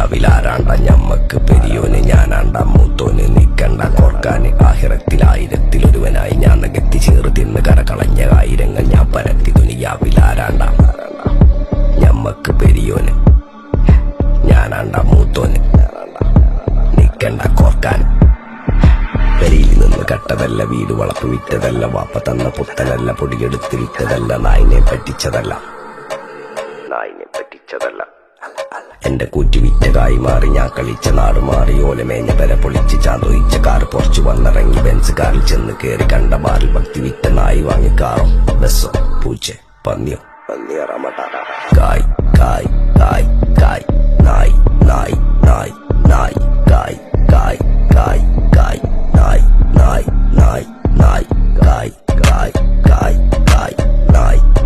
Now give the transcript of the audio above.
ദുനിയാവിലാരാണ്ട ഞമ്മക്ക് പെരിയോന് ഞാനാണ്ട മൂത്തോന് നിക്കണ്ട കോർക്കാന് ആഹിറത്തിൽ ആയിരത്തിലൊരുവനായി ഞാൻ നികത്തി ചേറ് തിന്ന് കരകളഞ്ഞ ആയിരങ്ങൾ ഞാൻ പരത്തി ദുനിയാവിലാരാണ്ട ഞമ്മക്ക് പെരിയോന് ഞാനാണ്ട മൂത്തോന് നിക്കണ്ട കോർക്കാന് പെരിയിൽ നിന്ന് കട്ടതല്ല വീട് വളപ്പ് വിറ്റതല്ല വാപ്പ തന്ന പുത്തനല്ല പൊടിയെടുത്ത് വിറ്റതല്ല നായിനെ പറ്റിച്ചതല്ല എന്റെ കൂറ്റി വിറ്റ കായി മാറി ഞാൻ കളിച്ച നാട് മാറി ഓലമേഞ്ഞ പെര പൊളിച്ച് ചാതൊയിച്ച കാർ പൊറച്ചു വന്നിറങ്ങി ബെൻസ് കാറിൽ ചെന്ന് കേറി കണ്ട ബാറിൽ ഭക്തി വിറ്റ നായി വാങ്ങി കാറോ ബസ്സോ പൂച്ച പന്നിയോ കായ് കായ് കായ് കായ് നായ് നായ് നായ് നായ്